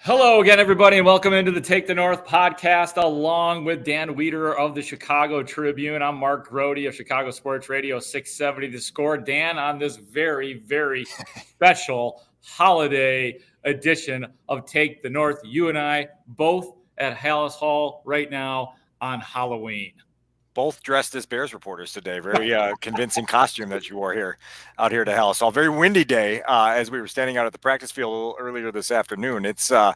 Hello again, everybody, and welcome into the Take the North podcast, along with Dan Wiederer of the Chicago Tribune. I'm Mark Grote of Chicago Sports Radio 670 The Score. Dan, on this very, very special holiday edition of Take the North, you and I both at Halas Hall right now on Halloween. Both dressed as Bears reporters today. Very convincing costume that you wore out here to Halas Hall. Very windy day as we were standing out at the practice field a little earlier this afternoon. It's a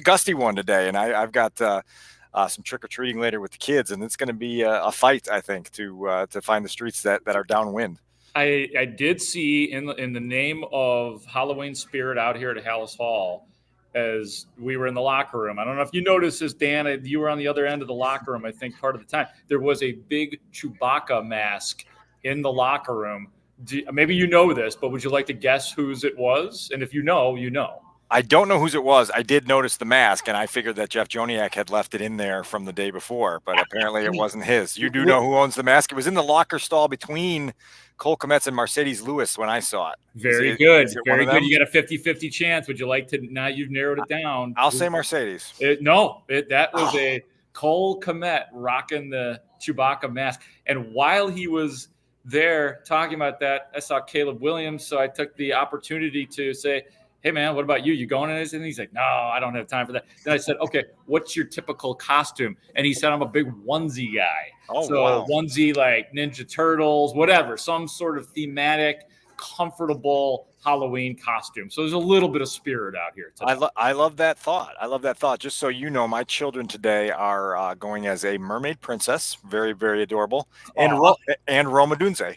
gusty one today, and I've got some trick-or-treating later with the kids, and it's going to be a fight, I think, to find the streets that are downwind. I did see in the name of Halloween spirit out here at Halas Hall, as we were in the locker room. I don't know if you noticed this, Dan. You were on the other end of the locker room, I think, part of the time. There was a big Chewbacca mask in the locker room. Maybe you know this, but would you like to guess whose it was? And if you know, you know. I don't know whose it was. I did notice the mask, and I figured that Jeff Joniak had left it in there from the day before, but apparently it wasn't his. You do know who owns the mask. It was in the locker stall between Cole Kmet's and Mercedes Lewis when I saw it. Very good. Very good. You got a 50-50 chance. Would you like to, now you've narrowed it down. I'll say Mercedes. That was a Cole Kmet rocking the Chewbacca mask. And while he was there talking about that, I saw Caleb Williams, so I took the opportunity to say, hey, man, what about you? You going in this? And he's like, no, I don't have time for that. Then I said, okay, what's your typical costume? And he said, I'm a big onesie guy. Wow. Onesie like Ninja Turtles, whatever, some sort of thematic, comfortable Halloween costume. So there's a little bit of spirit out here today. I love that thought. Just so you know, my children today are going as a mermaid princess, very, very adorable, and Roma Dunze.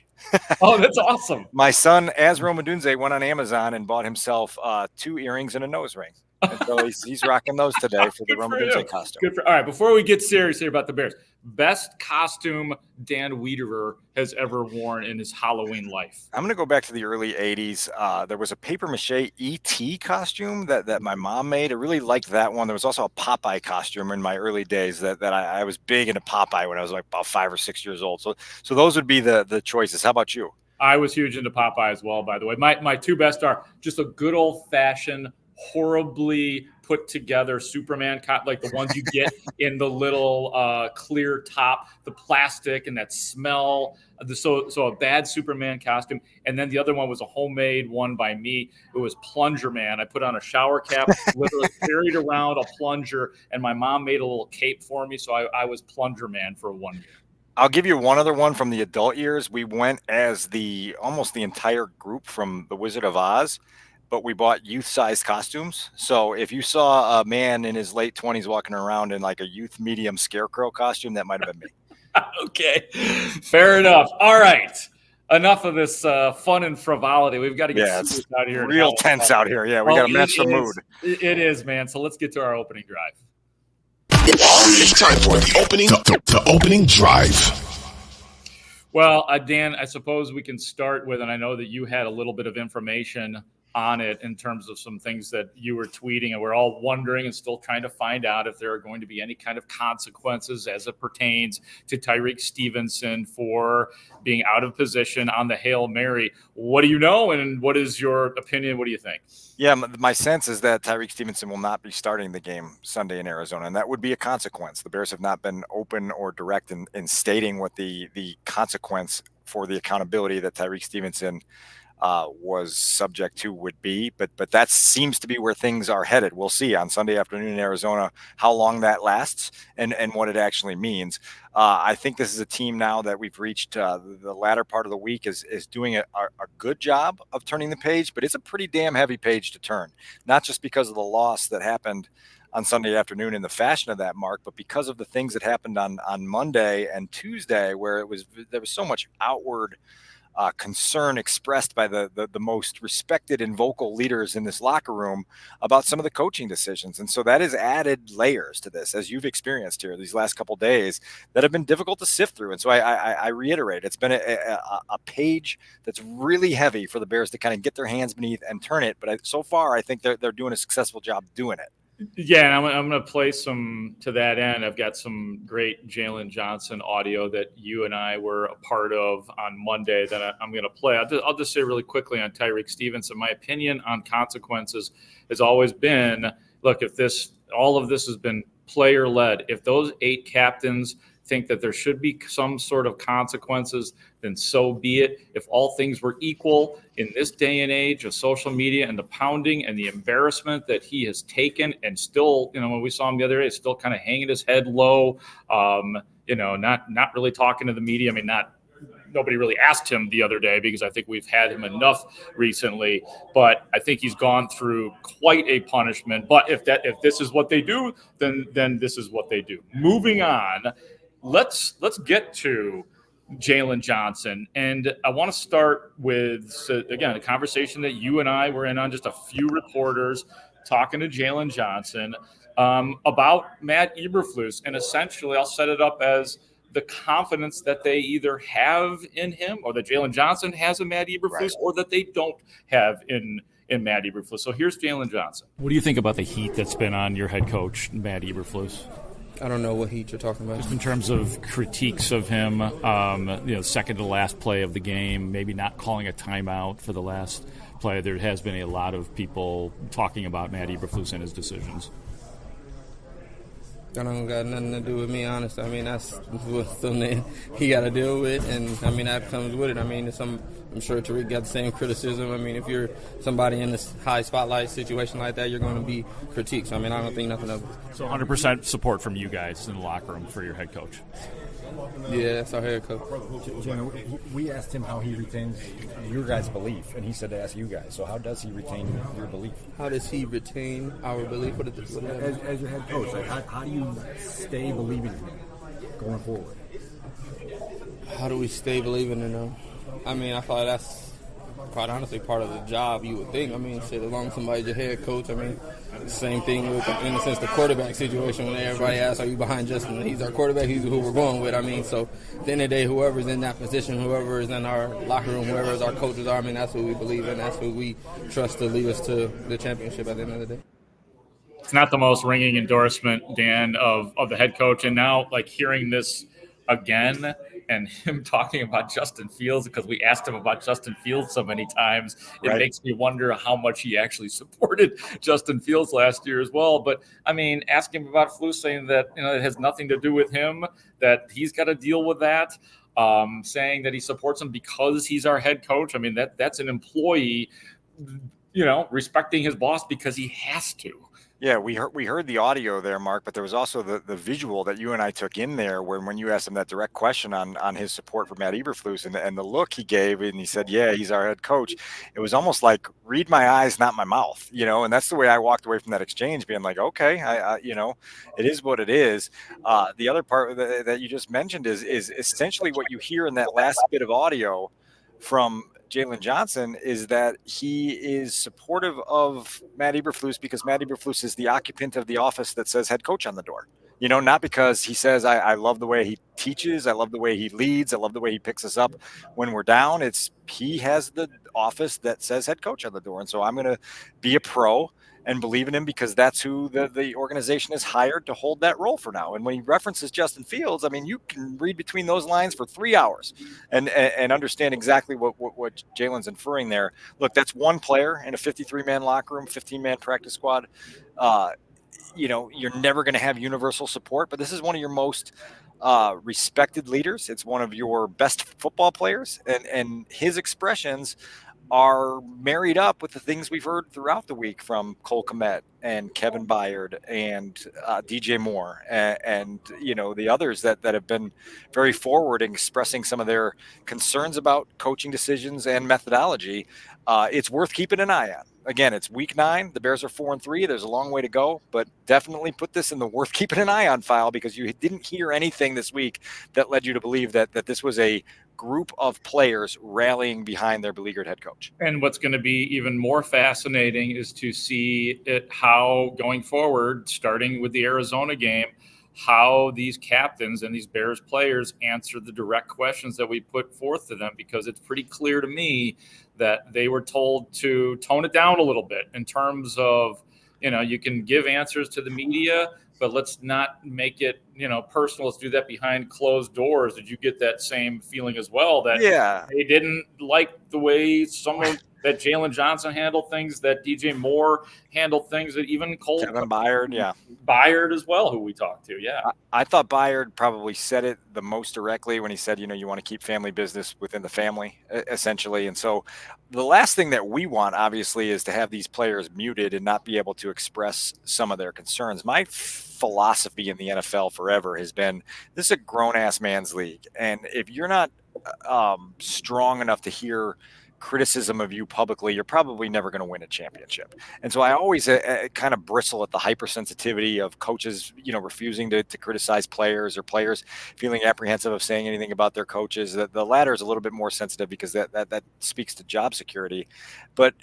Oh, that's awesome. My son, as Roma Dunze, went on Amazon and bought himself 2 earrings and a nose ring. And so he's rocking those today for the Roma Dunze costume. All right, before we get serious here about the Bears, best costume Dan Wiederer has ever worn in his Halloween life. I'm going to go back to the early 80s. There was a papier-mâché E.T. costume that my mom made. I really liked that one. There was also a Popeye costume in my early days that I was big into Popeye when I was like about 5 or 6 years old. So those would be the choices. How about you? I was huge into Popeye as well, by the way. My two best are just a good old-fashioned, horribly put together Superman, like the ones you get in the little clear top, the plastic and that smell. So a bad Superman costume. And then the other one was a homemade one by me. It was Plunger Man. I put on a shower cap, literally carried around a plunger, and my mom made a little cape for me. So I was Plunger Man for 1 year. I'll give you one other one from the adult years. We went as almost the entire group from The Wizard of Oz, but we bought youth-sized costumes. So if you saw a man in his late 20s walking around in like a youth medium scarecrow costume, that might have been me. Okay, fair enough. All right, enough of this fun and frivolity. We've got to get serious out here. Real tense out here. Yeah, we got to match the mood. It is, man. So let's get to our opening drive. It's time for the opening drive. Well, Dan, I suppose we can start with, and I know that you had a little bit of information on it in terms of some things that you were tweeting, and we're all wondering and still trying to find out if there are going to be any kind of consequences as it pertains to Tyrique Stevenson for being out of position on the Hail Mary. What do you know, and what is your opinion? What do you think? Yeah, my sense is that Tyrique Stevenson will not be starting the game Sunday in Arizona, and that would be a consequence. The Bears have not been open or direct in stating what the consequence for the accountability that Tyrique Stevenson was subject to would be, but that seems to be where things are headed. We'll see on Sunday afternoon in Arizona how long that lasts and what it actually means. I think this is a team now that we've reached the latter part of the week is doing a good job of turning the page, but it's a pretty damn heavy page to turn, not just because of the loss that happened on Sunday afternoon in the fashion of that, Mark, but because of the things that happened on Monday and Tuesday, where there was so much outward concern expressed by the most respected and vocal leaders in this locker room about some of the coaching decisions. And so that has added layers to this, as you've experienced here these last couple of days, that have been difficult to sift through. And so I reiterate, it's been a page that's really heavy for the Bears to kind of get their hands beneath and turn it. But so far, I think they're doing a successful job doing it. Yeah, and I'm going to play some to that end. I've got some great Jalen Johnson audio that you and I were a part of on Monday that I'm going to play. I'll just say really quickly on Tyrique Stevenson. My opinion on consequences has always been look, if all of this has been player led, if those 8 captains think that there should be some sort of consequences, then so be it. If all things were equal in this day and age of social media and the pounding and the embarrassment that he has taken, and still, when we saw him the other day, still kind of hanging his head low, not really talking to the media. I mean, nobody really asked him the other day because I think we've had him enough recently, but I think he's gone through quite a punishment. But if this is what they do, then this is what they do. Moving on, let's get to Jalen Johnson. And I want to start with, again, a conversation that you and I were in on, just a few reporters talking to Jalen Johnson about Matt Eberflus. And essentially, I'll set it up as the confidence that they either have in him, or that Jalen Johnson has in Matt Eberflus, right, or that they don't have in Matt Eberflus. So here's Jalen Johnson. What do you think about the heat that's been on your head coach, Matt Eberflus? I don't know what heat you're talking about. Just in terms of critiques of him, second to last play of the game, maybe not calling a timeout for the last play. There has been a lot of people talking about Matt Eberflus and his decisions. That don't got nothing to do with me, honestly. I mean, that's something he got to deal with, and I mean, that comes with it. I mean, I'm sure Tyrique got the same criticism. I mean, if you're somebody in this high spotlight situation like that, you're going to be critiqued. So, I mean, I don't think nothing of it. So 100% support from you guys in the locker room for your head coach. Yeah, that's our head coach. We asked him how he retains your guys' belief, and he said to ask you guys. So how does he retain your belief? How does he retain our belief? As your head coach, like how do you stay believing in him going forward? How do we stay believing in him? I mean, I thought that's quite honestly part of the job, you would think. I mean, as long as somebody's your head coach, I mean, same thing with, in a sense, the quarterback situation when everybody asks, are you behind Justin? He's our quarterback, he's who we're going with. I mean, so at the end of the day, whoever's in that position, whoever is in our locker room, whoever our coaches are, I mean, that's who we believe in. That's who we trust to lead us to the championship at the end of the day. It's not the most ringing endorsement, Dan, of the head coach. And now, hearing this again, and him talking about Justin Fields, because we asked him about Justin Fields so many times, it makes me wonder how much he actually supported Justin Fields last year as well. But, I mean, asking him about Flus, saying that, it has nothing to do with him, that he's got to deal with that, saying that he supports him because he's our head coach. I mean, that's an employee, respecting his boss because he has to. Yeah, we heard the audio there, Mark, but there was also the visual that you and I took in there when you asked him that direct question on his support for Matt Eberflus and the look he gave, and he said, yeah, he's our head coach. It was almost like, read my eyes, not my mouth, and that's the way I walked away from that exchange, being like, okay, I it is what it is. The other part that you just mentioned is essentially what you hear in that last bit of audio from Jalen Johnson is that he is supportive of Matt Eberflus because Matt Eberflus is the occupant of the office that says head coach on the door. Not because he says, I love the way he teaches, I love the way he leads, I love the way he picks us up when we're down. He has the office that says head coach on the door. And so I'm going to be a pro and believe in him because that's who the organization is hired to hold that role for now. And when he references Justin Fields, I mean, you can read between those lines for 3 hours and understand exactly what Jalen's inferring there. Look, that's one player in a 53-man locker room, 15-man practice squad. You're never going to have universal support, but this is one of your most respected leaders. It's one of your best football players, and his expressions are married up with the things we've heard throughout the week from Cole Kmet and Kevin Byard and DJ Moore and the others that have been very forward in expressing some of their concerns about coaching decisions and methodology. It's worth keeping an eye on. Again, it's week 9. The Bears are 4-3. There's a long way to go, but definitely put this in the worth keeping an eye on file because you didn't hear anything this week that led you to believe that this was a group of players rallying behind their beleaguered head coach. And what's going to be even more fascinating is to see how going forward, starting with the Arizona game, how these captains and these Bears players answer the direct questions that we put forth to them, because it's pretty clear to me that they were told to tone it down a little bit in terms of, you can give answers to the media, but let's not make it, personal. Let's do that behind closed doors. Did you get that same feeling as well? That they didn't like the way some of that Jalen Johnson handled things, that DJ Moore handled things, that even Kevin Byard, Byard as well, who we talked to. Yeah. I thought Byard probably said it the most directly when he said, you want to keep family business within the family, essentially. And so the last thing that we want, obviously, is to have these players muted and not be able to express some of their concerns. My philosophy in the NFL forever has been, this is a grown-ass man's league. And if you're not strong enough to hear criticism of you publicly, you're probably never going to win a championship. And so I always kind of bristle at the hypersensitivity of coaches, refusing to criticize players, or players feeling apprehensive of saying anything about their coaches. The latter is a little bit more sensitive because that speaks to job security. But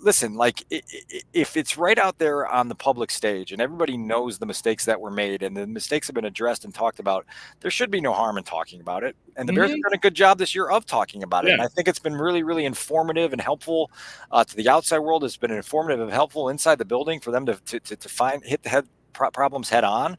listen, like, if it's right out there on the public stage and everybody knows the mistakes that were made and the mistakes have been addressed and talked about, there should be no harm in talking about it. And the Bears have done a good job this year of talking about it. And I think it's been really, really informative and helpful to the outside world. It's been informative and helpful inside the building for them to hit the problems head on.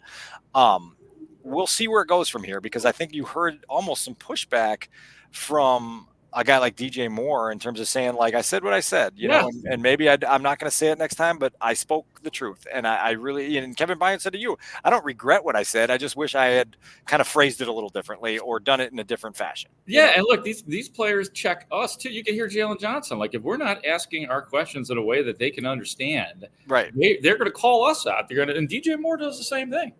We'll see where it goes from here, because I think you heard almost some pushback from a guy like DJ Moore in terms of saying, like, I said what I said, and maybe I'm not going to say it next time, but I spoke the truth. And I really, and Kevin Byard said to you, I don't regret what I said. I just wish I had kind of phrased it a little differently or done it in a different fashion. Yeah. And look, these players check us too. You can hear Jalen Johnson. Like, if we're not asking our questions in a way that they can understand, right, they're going to call us out. And DJ Moore does the same thing,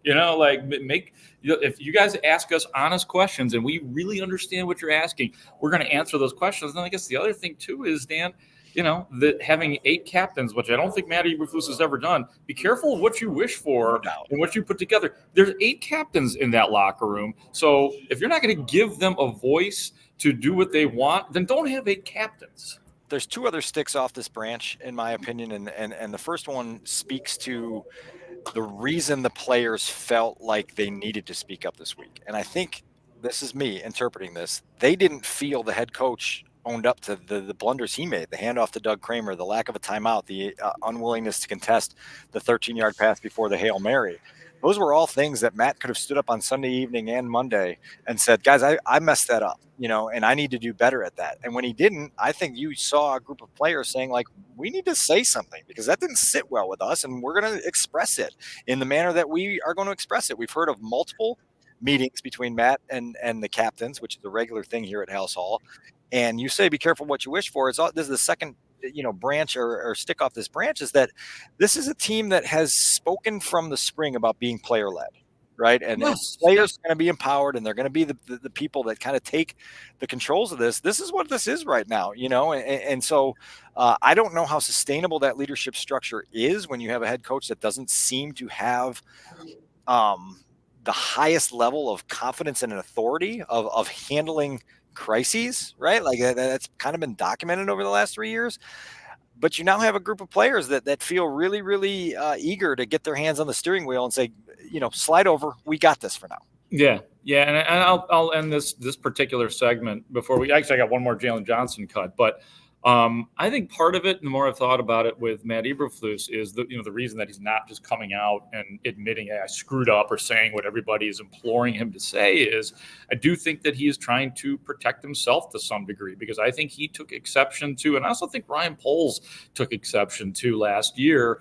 if you guys ask us honest questions and we really understand what you're asking, we're going to answer those questions. And I guess the other thing too is, Dan, that having 8 captains, which I don't think Matt Eberflus has ever done, be careful of what you wish for and what you put together. There's 8 captains in that locker room. So if you're not going to give them a voice to do what they want, then don't have 8 captains. There's 2 other sticks off this branch, in my opinion. And the first one speaks to the reason the players felt like they needed to speak up this week. And I think, this is me interpreting this, they didn't feel the head coach owned up to the blunders he made, the handoff to Doug Kramer, the lack of a timeout, the unwillingness to contest the 13-yard pass before the Hail Mary. Those were all things that Matt could have stood up on Sunday evening and Monday and said, guys, I messed that up, and I need to do better at that. And when he didn't, I think you saw a group of players saying, like, we need to say something because that didn't sit well with us, and we're going to express it in the manner that we are going to express it. We've heard of multiple meetings between Matt and the captains, which is a regular thing here at Halas Hall. And you say, be careful what you wish for. This is the second, branch or stick off this branch, is that this is a team that has spoken from the spring about being player led, right? And players are going to be empowered, and they're going to be the people that kind of take the controls of this. This is what this is right now, and so I don't know how sustainable that leadership structure is when you have a head coach that doesn't seem to have the highest level of confidence and authority of handling crises, right? Like, that's kind of been documented over the last 3 years. But you now have a group of players that feel really, really eager to get their hands on the steering wheel and say, slide over. We got this for now. Yeah. And I'll end this particular segment before I got one more Jalen Johnson cut, but I think part of it, the more I've thought about it with Matt Eberflus, is the reason that he's not just coming out and admitting, hey, I screwed up, or saying what everybody is imploring him to say, is I do think that he is trying to protect himself to some degree, because I think he took exception to, and I also think Ryan Poles took exception to last year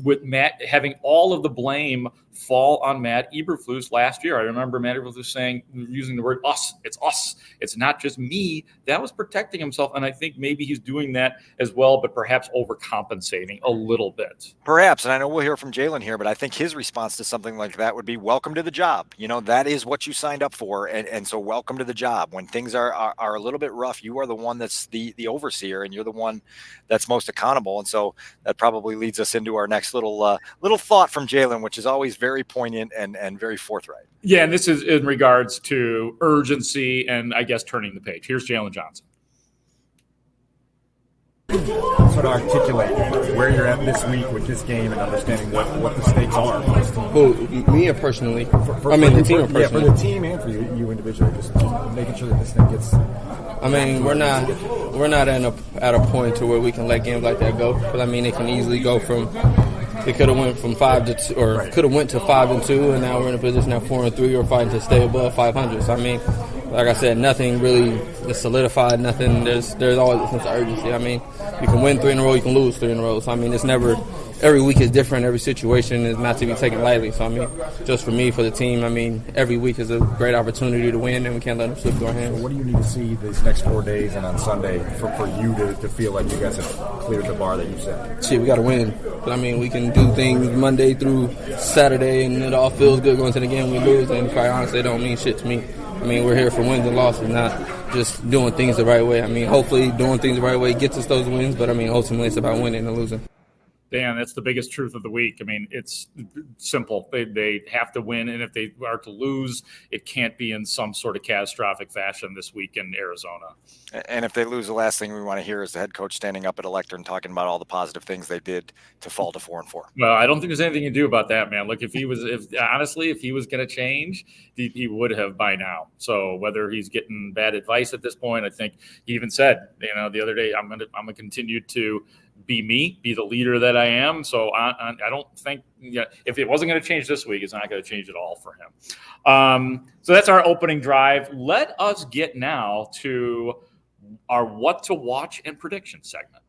with Matt having all of the blame fall on Matt Eberflus last year. I remember Matt Eberflus using the word us. It's us. It's not just me. That was protecting himself. And I think maybe he's doing that as well, but perhaps overcompensating a little bit. Perhaps. And I know we'll hear from Jalen here, but I think his response to something like that would be, welcome to the job. That is what you signed up for. And so welcome to the job. When things are a little bit rough, you are the one that's the overseer, and you're the one that's most accountable. And so that probably leads us into our next little thought from Jalen, which is always very poignant and very forthright. Yeah, and this is in regards to urgency and, I guess, turning the page. Here's Jalen Johnson. Sort of articulate where you're at this week with this game and understanding what the stakes are for this team. Well, me personally, the team personally. Yeah, for the team and for you individually, just making sure that this thing gets. We're not at a point to where we can let games like that go. Because it can easily go from. It could have went from 5-2, or could have went to 5-2, and now we're in a position at 4-3, or fighting to stay above 500. So like I said, nothing really is solidified. Nothing. There's always a sense of urgency. I mean, you can win 3 in a row, you can lose 3 in a row. So I mean, it's never. Every week is different. Every situation is not to be taken lightly. So I mean, just for me, for the team, I mean, every week is a great opportunity to win, and we can't let them slip through our hands. So what do you need to see these next 4 days and on Sunday for you to feel like you guys have cleared the bar that you set? Shit, we got to win. But I mean, we can do things Monday through Saturday, and it all feels good going to the game. We lose, and quite honestly, it don't mean shit to me. I mean, we're here for wins and losses, not just doing things the right way. I mean, hopefully doing things the right way gets us those wins, but I mean, ultimately it's about winning and losing. Dan, that's the biggest truth of the week. I mean, it's simple. They have to win, and if they are to lose, it can't be in some sort of catastrophic fashion this week in Arizona. And if they lose, the last thing we want to hear is the head coach standing up at a lectern talking about all the positive things they did to fall to 4-4. Well, I don't think there's anything you can do about that, man. Look, if he was going to change, he would have by now. So whether he's getting bad advice at this point, I think he even said, the other day, I'm gonna continue to be me, be the leader that I am. So I don't think if it wasn't going to change this week, it's not going to change at all for him. So that's our opening drive. Let us get now to our what to watch and prediction segment.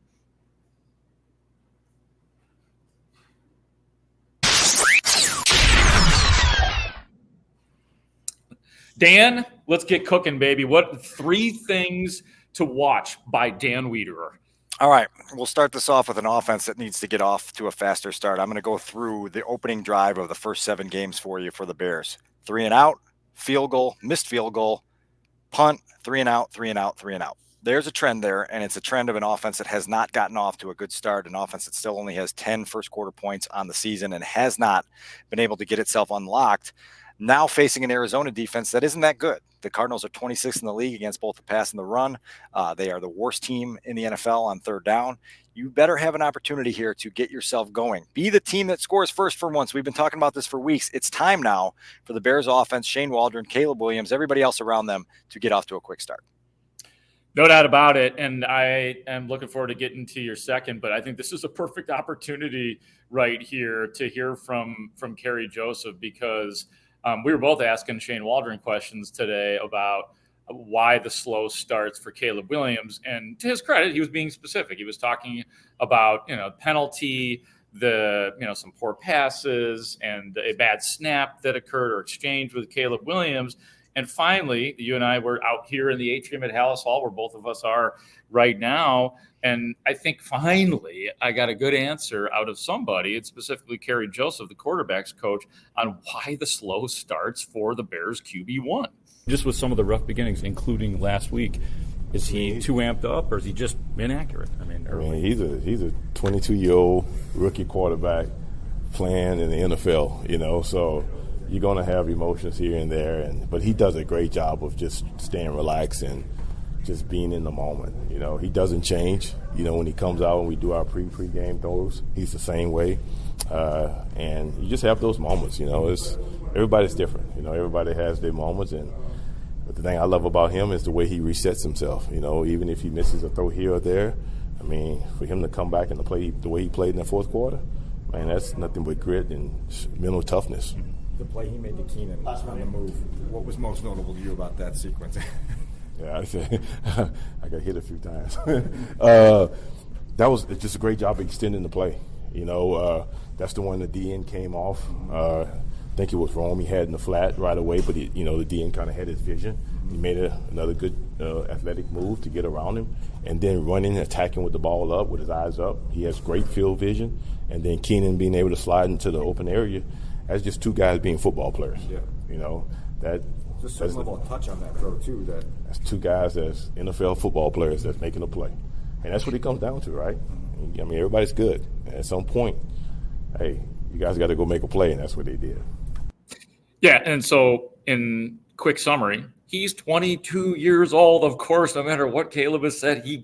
Dan, let's get cooking, baby. What 3 things to watch by Dan Wiederer? All right, we'll start this off with an offense that needs to get off to a faster start. I'm going to go through the opening drive of the first 7 games for you for the Bears. 3 and out, field goal, missed field goal, punt, 3 and out, 3 and out, 3 and out. There's a trend there, and it's a trend of an offense that has not gotten off to a good start, an offense that still only has 10 first-quarter points on the season and has not been able to get itself unlocked. Now facing an Arizona defense that isn't that good. The Cardinals are 26th in the league against both the pass and the run. They are the worst team in the NFL on third down. You better have an opportunity here to get yourself going. Be the team that scores first for once. We've been talking about this for weeks. It's time now for the Bears offense, Shane Waldron, Caleb Williams, everybody else around them to get off to a quick start. No doubt about it, and I am looking forward to getting to your second, but I think this is a perfect opportunity right here to hear from Kerry Joseph, because we were both asking Shane Waldron questions today about why the slow starts for Caleb Williams. And to his credit, he was being specific. He was talking about, penalty, some poor passes and a bad snap that occurred or exchange with Caleb Williams. And finally, you and I were out here in the atrium at Halas Hall, where both of us are right now. And I think finally I got a good answer out of somebody, and specifically Kerry Joseph, the quarterback's coach, on why the slow starts for the Bears QB1. Just with some of the rough beginnings, including last week, is he too amped up or is he just inaccurate? He's a 22-year-old rookie quarterback playing in the NFL, so you're going to have emotions here and there, but he does a great job of just staying relaxed and just being in the moment. He doesn't change. When he comes out and we do our pre-game throws, he's the same way. And you just have those moments. Everybody's different. Everybody has their moments. But the thing I love about him is the way he resets himself. Even if he misses a throw here or there, for him to come back and to play the way he played in the fourth quarter, man, that's nothing but grit and mental toughness. The play he made to Keenan on the move, what was most notable to you about that sequence? Yeah, I got hit a few times. That was just a great job of extending the play. That's the one the DN came off. I think it was Rome he had in the flat right away, but the DN kind of had his vision. He made another good athletic move to get around him, and then running, attacking with the ball up, with his eyes up. He has great field vision, and then Keenan being able to slide into the open area. That's just 2 guys being football players. Yeah. There's a certain level of touch on that throw, too. That's 2 guys that's NFL football players that's making a play. And that's what it comes down to, right? Everybody's good. And at some point, hey, you guys got to go make a play, and that's what they did. Yeah, and so in quick summary, he's 22 years old. Of course, no matter what Caleb has said, he's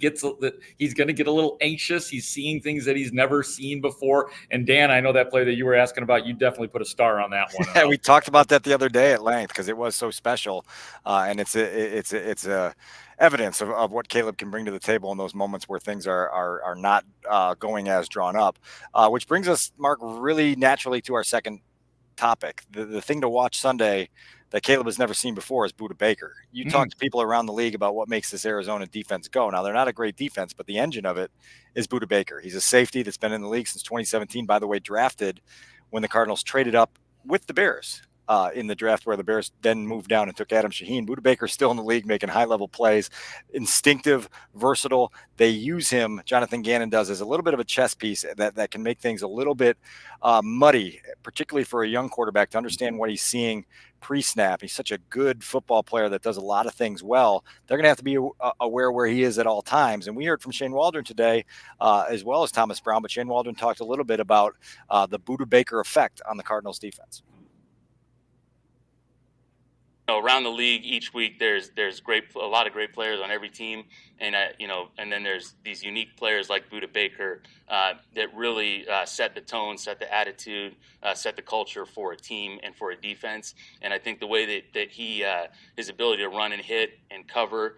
going to get a little anxious. He's seeing things that he's never seen before. And Dan, I know that play that you were asking about, you definitely put a star on that one. Yeah, we talked about that the other day at length because it was so special, and it's evidence of what Caleb can bring to the table in those moments where things are not going as drawn up. Which brings us, Mark, really naturally to our second topic. The thing to watch Sunday that Caleb has never seen before is Budda Baker. You talk to people around the league about what makes this Arizona defense go. Now, they're not a great defense, but the engine of it is Budda Baker. He's a safety that's been in the league since 2017, by the way, drafted when the Cardinals traded up with the Bears in the draft where the Bears then moved down and took Adam Shaheen. Budda Baker's still in the league making high-level plays, instinctive, versatile. They use him, Jonathan Gannon does, as a little bit of a chess piece that can make things a little bit muddy, particularly for a young quarterback to understand what he's seeing pre-snap. He's such a good football player that does a lot of things well. They're going to have to be aware where he is at all times. And we heard from Shane Waldron today, as well as Thomas Brown, but Shane Waldron talked a little bit about the Budda Baker effect on the Cardinals defense. Around the league each week, there's a lot of great players on every team, and and then there's these unique players like Budda Baker that really set the tone, set the attitude, set the culture for a team and for a defense. And I think the way that he his ability to run and hit and cover,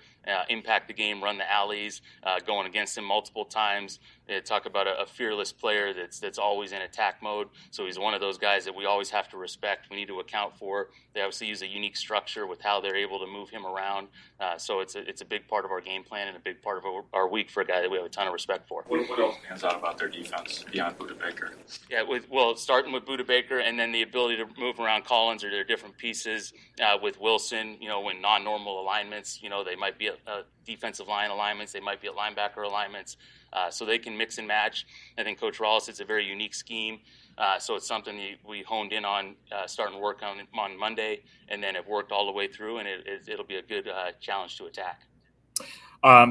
impact the game, run the alleys, going against him multiple times. Talk about a fearless player that's always in attack mode. So he's one of those guys that we always have to respect. We need to account for. They obviously use a unique structure with how they're able to move him around. So it's a big part of our game plan and a big part of our week for a guy that we have a ton of respect for. What else stands out about their defense beyond Budda Baker? Yeah, starting with Budda Baker and then the ability to move around Collins or their different pieces with Wilson, when non-normal alignments, they might be at defensive line alignments, they might be at linebacker alignments. So they can mix and match. I think Coach Rawls, it's a very unique scheme. So it's something we honed in on, starting to work on Monday, and then have worked all the way through, and it'll be a good challenge to attack.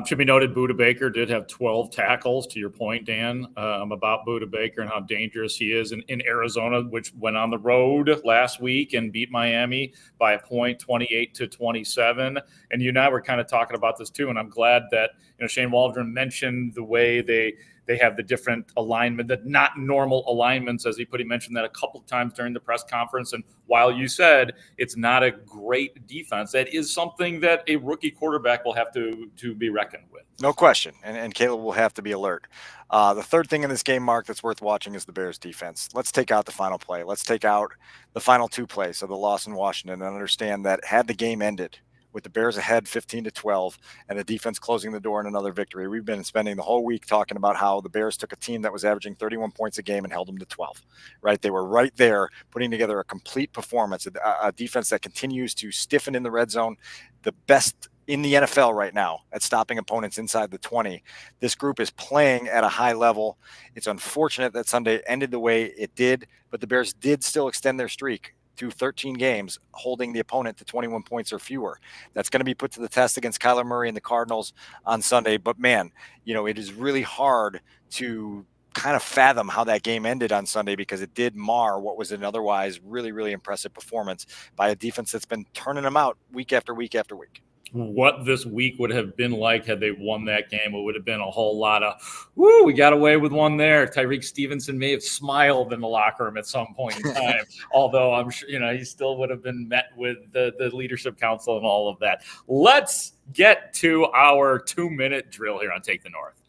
Should be noted, Budda Baker did have 12 tackles, to your point, Dan, about Budda Baker and how dangerous he is in Arizona, which went on the road last week and beat Miami by a point, 28-27. And you and I were kind of talking about this too, and I'm glad that Shane Waldron mentioned the way they have the different alignment, the not normal alignments, as he mentioned that a couple of times during the press conference. And while you said it's not a great defense, that is something that a rookie quarterback will have to be reckoned with. No question. And Caleb will have to be alert. The third thing in this game, Mark, that's worth watching is the Bears defense. Let's take out the final play. Let's take out the final two plays of the loss in Washington and understand that had the game ended with the Bears ahead 15-12 and the defense closing the door in another victory. We've been spending the whole week talking about how the Bears took a team that was averaging 31 points a game and held them to 12, right? They were right there putting together a complete performance, a defense that continues to stiffen in the red zone, the best in the NFL right now at stopping opponents inside the 20. This group is playing at a high level. It's unfortunate that Sunday ended the way it did, but the Bears did still extend their streak to 13 games, holding the opponent to 21 points or fewer. That's going to be put to the test against Kyler Murray and the Cardinals on Sunday. But man, it is really hard to kind of fathom how that game ended on Sunday because it did mar what was an otherwise really, really impressive performance by a defense that's been turning them out week after week after week. What this week would have been like had they won that game, it would have been a whole lot of, woo, we got away with one there. Tyrique Stevenson may have smiled in the locker room at some point in time, although I'm sure, he still would have been met with the leadership council and all of that. Let's get to our 2-minute drill here on Take the North.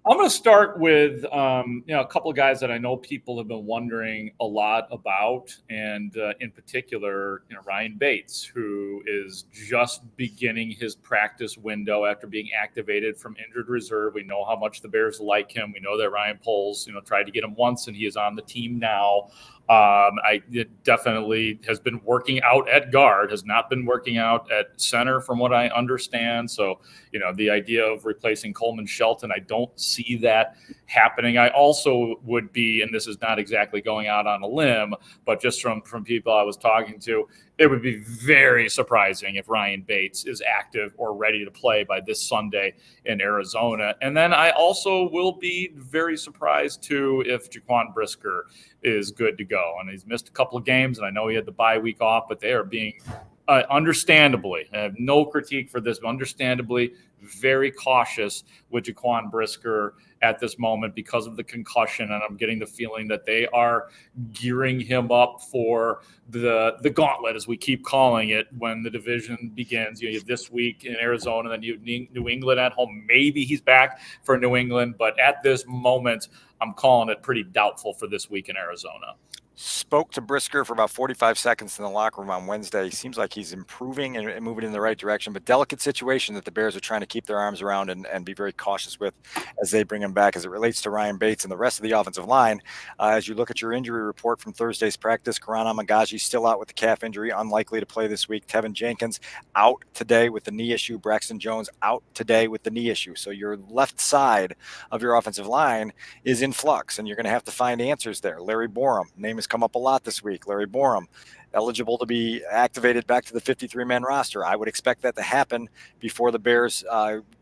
I'm going to start with, a couple of guys that I know people have been wondering a lot about, and in particular, Ryan Bates, who is just beginning his practice window after being activated from injured reserve. We know how much the Bears like him. We know that Ryan Poles, tried to get him once, and he is on the team now. It definitely has been working out at guard, has not been working out at center from what I understand. So, the idea of replacing Coleman Shelton, I don't see that happening. I also would be, and this is not exactly going out on a limb, but just from people I was talking to, it would be very surprising if Ryan Bates is active or ready to play by this Sunday in Arizona. And then I also will be very surprised, too, if Jaquan Brisker is good to go. And he's missed a couple of games, and I know he had the bye week off, but they are being understandably, I have no critique for this, but understandably very cautious with Jaquan Brisker at this moment because of the concussion, and I'm getting the feeling that they are gearing him up for the gauntlet, as we keep calling it, when the division begins. You have this week in Arizona, then you have New England at home. Maybe he's back for New England, but at this moment, I'm calling it pretty doubtful for this week in Arizona. Spoke to Brisker for about 45 seconds in the locker room on Wednesday. Seems like he's improving and moving in the right direction, but delicate situation that the Bears are trying to keep their arms around and be very cautious with as they bring him back as it relates to Ryan Bates and the rest of the offensive line. As you look at your injury report from Thursday's practice, Karan Amagaji still out with the calf injury, unlikely to play this week. Tevin Jenkins out today with the knee issue. Braxton Jones out today with the knee issue. So your left side of your offensive line is in flux, and you're going to have to find answers there. Larry Borum, name has come up a lot this week. Larry Borum, eligible to be activated back to the 53-man roster. I would expect that to happen before the Bears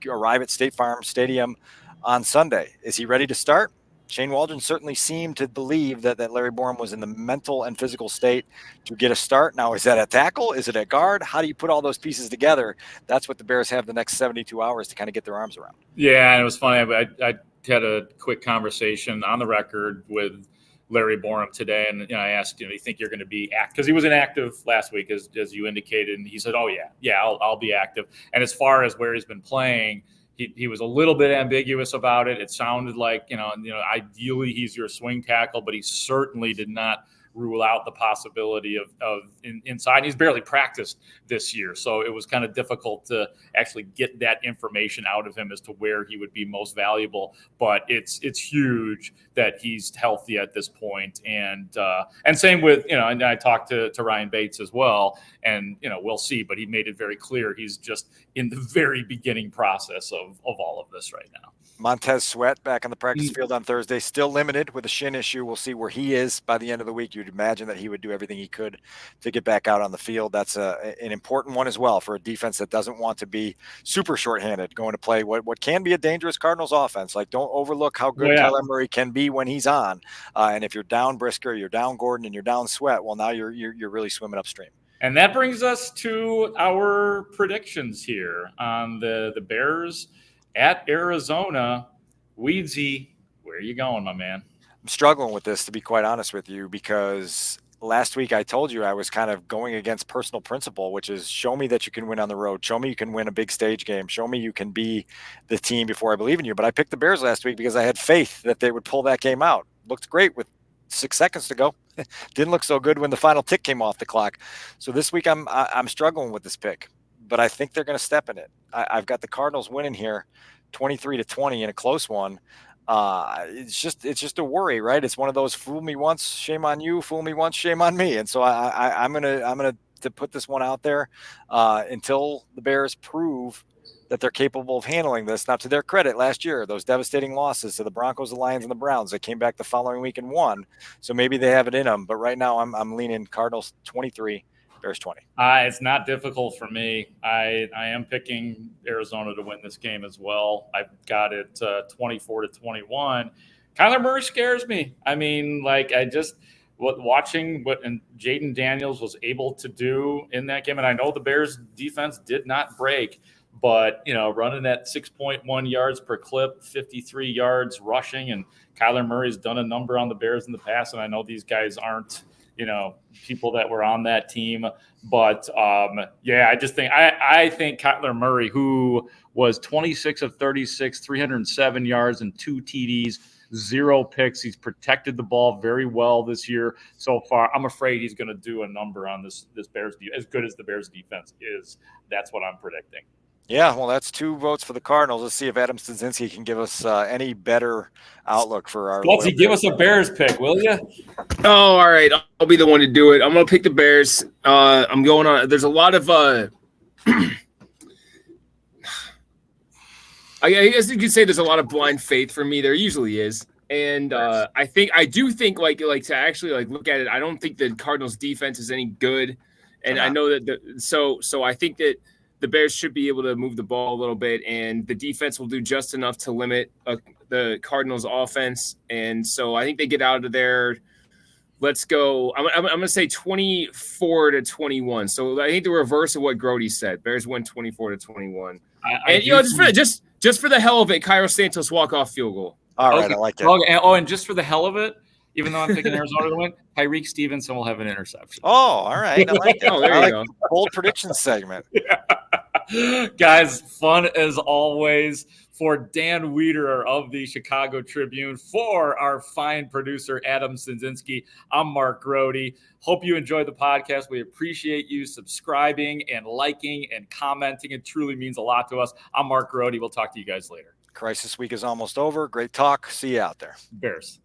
arrive at State Farm Stadium on Sunday. Is he ready to start? Shane Waldron certainly seemed to believe that Larry Borum was in the mental and physical state to get a start. Now, is that at tackle? Is it at guard? How do you put all those pieces together? That's what the Bears have the next 72 hours to kind of get their arms around. Yeah, and it was funny. I had a quick conversation on the record with Larry Borum today, and I asked, do you think you're going to be active? Because he was inactive last week, as you indicated, and he said, "Oh yeah, I'll be active." And as far as where he's been playing, he was a little bit ambiguous about it. It sounded like ideally he's your swing tackle, but he certainly did not rule out the possibility of inside. And he's barely practiced this year, so it was kind of difficult to actually get that information out of him as to where he would be most valuable. But it's huge that he's healthy at this point, and same with and I talked to Ryan Bates as well, and we'll see. But he made it very clear he's just in the very beginning process of all of this right now. Montez Sweat back on the practice field on Thursday, still limited with a shin issue. We'll see where he is by the end of the week. You'd imagine that he would do everything he could to get back out on the field. That's an important one as well for a defense that doesn't want to be super shorthanded going to play what can be a dangerous Cardinals offense. Like, don't overlook how good Kyler Murray can be when he's on. And if you're down Brisker, you're down Gordon, and you're down Sweat, well, now you're really swimming upstream. And that brings us to our predictions here on the Bears at Arizona. Weedsy, where are you going, my man? I'm struggling with this, to be quite honest with you, because last week I told you I was kind of going against personal principle, which is show me that you can win on the road. Show me you can win a big stage game. Show me you can be the team before I believe in you. But I picked the Bears last week because I had faith that they would pull that game out. Looked great with 6 seconds to go. Didn't look so good when the final tick came off the clock. So this week I'm struggling with this pick, but I think they're going to step in it. I've got the Cardinals winning here 23-20 in a close one. It's just a worry, right? It's one of those fool me once, shame on you, fool me once, shame on me. And so I'm gonna to put this one out there until the Bears prove that they're capable of handling this. Now, to their credit, last year, those devastating losses to the Broncos, the Lions, and the Browns, they came back the following week and won. So maybe they have it in them. But right now, I'm leaning Cardinals 23, Bears 20. It's not difficult for me. I am picking Arizona to win this game as well. I've got it 24-21. Kyler Murray scares me. I mean, watching what Jaden Daniels was able to do in that game, and I know the Bears defense did not break, but running at 6.1 yards per clip, 53 yards rushing, and Kyler Murray's done a number on the Bears in the past, and I know these guys aren't people that were on that team. But I just think I think Kyler Murray, who was 26 of 36, 307 yards and 2 TDs, 0 picks. He's protected the ball very well this year so far. I'm afraid he's going to do a number on this Bears as good as the Bears defense is. That's what I'm predicting. Yeah, well, that's 2 votes for the Cardinals. Let's see if Adam Stadzinski can give us any better outlook for our. Let's give us a Bears pick, will you? Oh, all right. I'll be the one to do it. I'm going to pick the Bears. I'm going on. There's a lot of I guess you could say there's a lot of blind faith for me. There usually is. And I do think like to actually look at it, I don't think the Cardinals defense is any good. And I know that so I think that the Bears should be able to move the ball a little bit, and the defense will do just enough to limit the Cardinals offense. And so I think they get out of there. Let's go. I'm going to say 24-21. So I think the reverse of what Grote said. Bears win 24-21. And just for the hell of it, Cairo Santos walk-off field goal. All right, I like it. And just for the hell of it, even though I'm picking Arizona to win, Tyrique Stevenson will have an interception. Oh, all right. I like it. There you go. Bold prediction segment. Yeah. Guys, fun as always. For Dan Wiederer of the Chicago Tribune, for our fine producer, Adam Sinzinski, I'm Mark Grote. Hope you enjoyed the podcast. We appreciate you subscribing and liking and commenting. It truly means a lot to us. I'm Mark Grote. We'll talk to you guys later. Crisis week is almost over. Great talk. See you out there. Bears.